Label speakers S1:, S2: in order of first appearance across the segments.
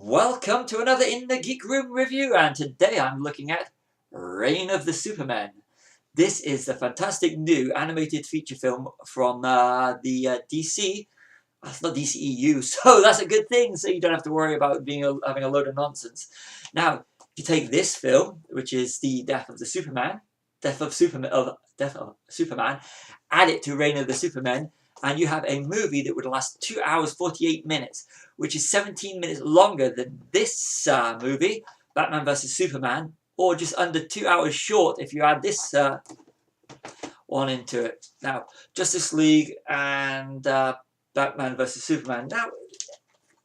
S1: Welcome to another In the Geek Room review, and today I'm looking at Reign of the Supermen. This is the fantastic new animated feature film from the DC. It's not DCEU, so that's a good thing, so you don't have to worry about having a load of nonsense. Now, if you take this film, which is the Death of Superman, add it to Reign of the Supermen, and you have a movie that would last 2 hours 48 minutes, which is 17 minutes longer than this movie, Batman vs Superman, or just under 2 hours short if you add this one into it. Now, Justice League and Batman vs Superman. Now,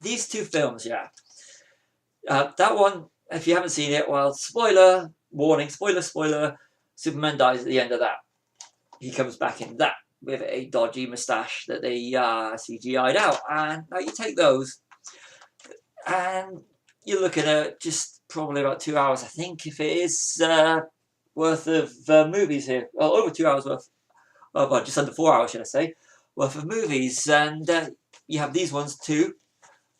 S1: these two films, that one, if you haven't seen it, well, spoiler warning, spoiler, Superman dies at the end of that. He comes back in that with a dodgy moustache that they CGI'd out. And now you take those and you're looking at just probably about 2 hours, I think, if it is, worth of movies here. Well, over 2 hours worth, well, just under 4 hours, should I say, worth of movies. And you have these ones too,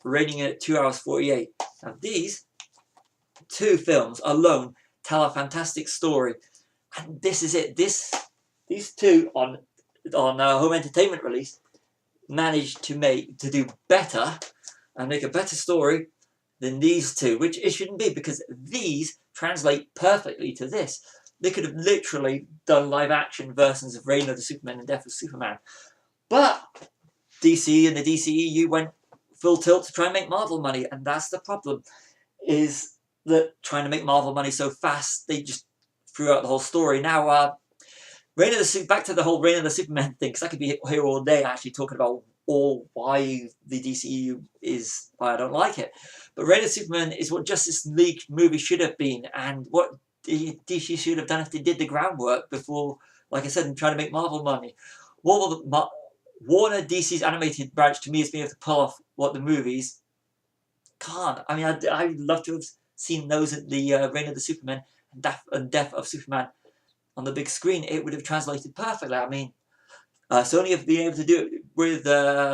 S1: rating at 2 hours 48. Now these two films alone tell a fantastic story. And this is it. These two on home entertainment release managed to do better and make a better story than these two, which it shouldn't be, because these translate perfectly to this. They could have literally done live action versions of Reign of the Supermen and Death of Superman, but DC and the DCEU went full tilt to try and make Marvel money, and that's the problem, is that trying to make Marvel money so fast, they just threw out the whole story. Now, back to the whole Reign of the Supermen thing, because I could be here all day actually talking about why the DCEU is why I don't like it. But Reign of the Supermen is what Justice League movie should have been, and what DC should have done if they did the groundwork before, like I said, and trying to make Marvel money. Warner DC's animated branch, to me, has been able to pull off what the movies can't. I mean, I'd love to have seen those at the Reign of the Supermen and Death of Superman on the big screen. It would have translated perfectly. I mean, Sony have been able to do it with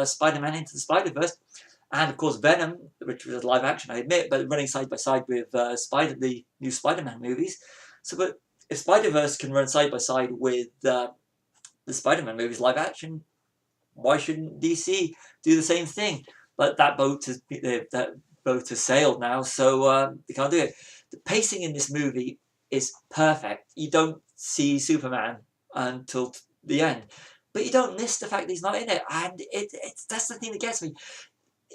S1: Spider-Man Into the Spider-Verse, and of course Venom, which was live action, I admit, but running side by side with the new Spider-Man movies. So, but if Spider-Verse can run side by side with the Spider-Man movies live action, why shouldn't DC do the same thing? But that boat has sailed now, so they can't do it. The pacing in this movie is perfect. You don't see Superman until the end, but you don't miss the fact that he's not in it. And that's the thing that gets me,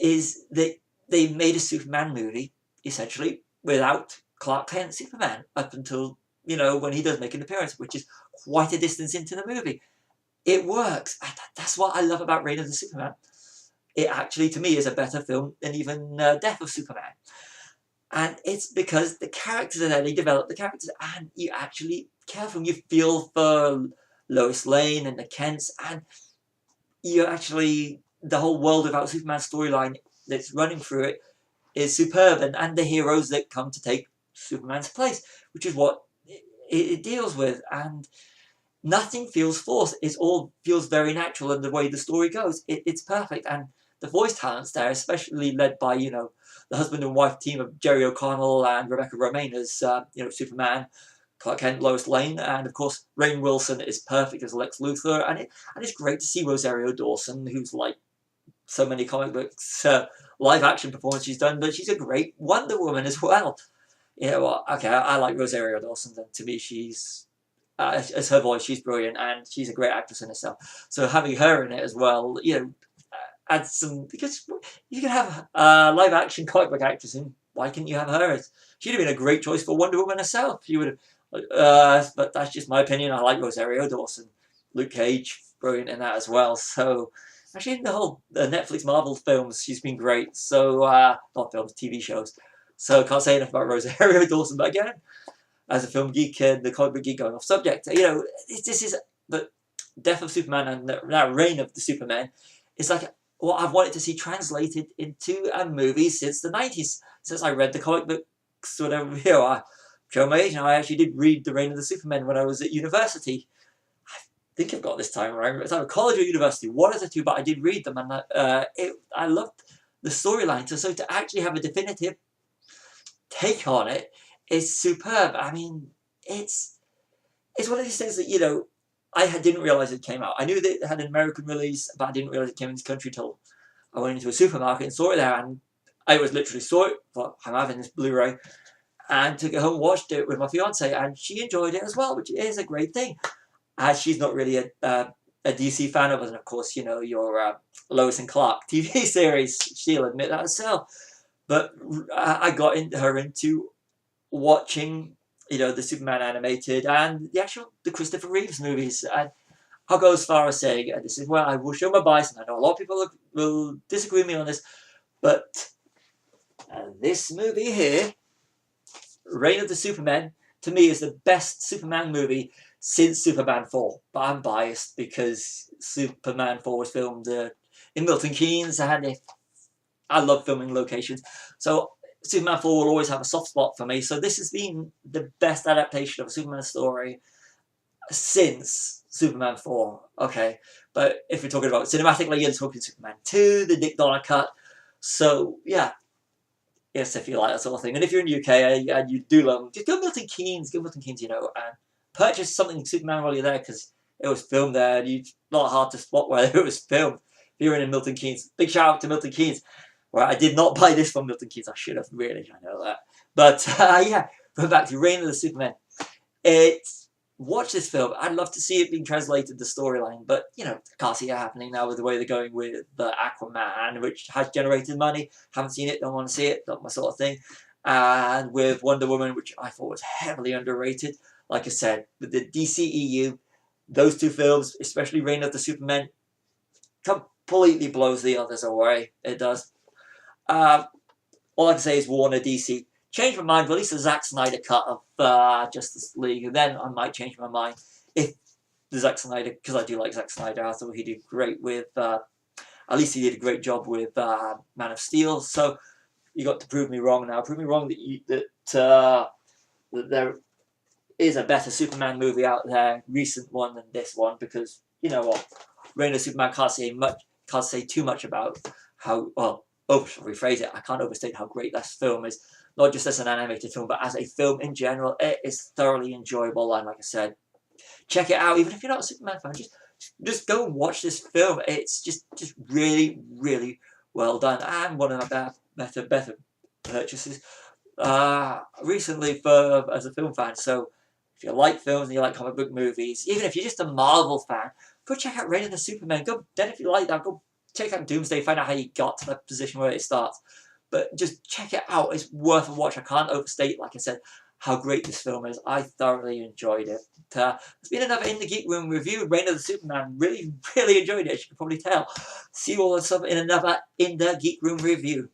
S1: is that they made a Superman movie essentially without Clark Kent Superman up until, when he does make an appearance, which is quite a distance into the movie. It works. And that's what I love about Reign of the Superman. It actually, to me, is a better film than even Death of Superman. And it's because the characters are there, they develop the characters, and you actually care for them. You feel for Lois Lane and the Kents, and the whole world without Superman storyline that's running through it is superb, and the heroes that come to take Superman's place, which is what it deals with. And nothing feels forced. It all feels very natural, and the way the story goes, it's perfect. And the voice talents there, especially led by, the husband and wife team of Jerry O'Connell and Rebecca Romaine as, Superman, Clark Kent, Lois Lane, and of course Rainn Wilson is perfect as Lex Luthor, and it's great to see Rosario Dawson, who's like so many comic books live action performance she's done, but she's a great Wonder Woman as well. Okay, I like Rosario Dawson, and to me she's as her voice, she's brilliant, and she's a great actress in herself. So having her in it as well, adds some, because you can have a live action comic book actress in. Why couldn't you have her? She'd have been a great choice for Wonder Woman herself. She would have, but that's just my opinion. I like Rosario Dawson. Luke Cage, brilliant in that as well. So actually, in the whole Netflix Marvel films, she's been great. So not films, TV shows. So can't say enough about Rosario Dawson. But again, as a film geek and the comic book geek going off subject, this is the Death of Superman and now Reign of the Supermen. It's like what I've wanted to see translated into a movie since the 90s, since I read the comic books, whatever. I show my age now. I actually did read the Reign of the Supermen when I was at university. I think I've got this time right. It's either college or university, one of the two, but I did read them, and I loved the storyline. So to actually have a definitive take on it is superb. I mean, it's one of these things that, you know, didn't realise it came out. I knew that it had an American release, but I didn't realise it came into this country till I went into a supermarket and saw it there, and I was literally saw it, thought, I'm having this Blu-ray, and took it home, watched it with my fiance, and she enjoyed it as well, which is a great thing. She's not really a DC fan of us, and of course, you know, your Lois and Clark TV series, she'll admit that herself. But I got her into watching, you know, the Superman animated and the Christopher Reeves movies. And I'll go as far as saying, and this is where I will show my bias, and I know a lot of people will disagree with me on this, but this movie here, Reign of the Supermen, to me is the best Superman movie since Superman 4. But I'm biased because Superman 4 was filmed in Milton Keynes, and I love filming locations. So Superman 4 will always have a soft spot for me. So this has been the best adaptation of a Superman story since Superman 4. Okay, but if you're talking about cinematically, you're talking Superman 2, the Dick Donner cut. So yeah, yes, if you like that sort of thing. And if you're in the UK and you do love them, just go Milton Keynes, you know, and purchase something Superman while you're there, because it was filmed there, and it's not hard to spot where it was filmed. If you're in Milton Keynes, big shout out to Milton Keynes. Well, I did not buy this from Milton Keynes. I should have, really, I know that. But yeah, going back to Reign of the Supermen. Watch this film. I'd love to see it being translated, the storyline, but you know, can't see it happening now with the way they're going with the Aquaman, which has generated money. Haven't seen it, don't want to see it, not my sort of thing. And with Wonder Woman, which I thought was heavily underrated. Like I said, with the DCEU, those two films, especially Reign of the Supermen, completely blows the others away. It does. All I can say is Warner DC. Change my mind, release a Zack Snyder cut of Justice League, and then I might change my mind if the Zack Snyder, because I do like Zack Snyder. I thought he did great with, at least he did a great job with Man of Steel. So you got to prove me wrong now. Prove me wrong that there is a better Superman movie out there, recent one, than this one, because you know what, Reign of Superman can't say too much about how rephrase it. I can't overstate how great this film is. Not just as an animated film, but as a film in general. It is thoroughly enjoyable, and like I said, check it out. Even if you're not a Superman fan, just go and watch this film. It's just really, really well done, and one of my better purchases recently as a film fan. So if you like films and you like comic book movies, even if you're just a Marvel fan, go check out Reign of the Supermen. Then if you like that, go check out Doomsday, find out how you got to the position where it starts. But just check it out. It's worth a watch. I can't overstate, like I said, how great this film is. I thoroughly enjoyed it. It's been another In the Geek Room review. Reign of the Superman. Really, really enjoyed it, as you can probably tell. See you all in another In the Geek Room review.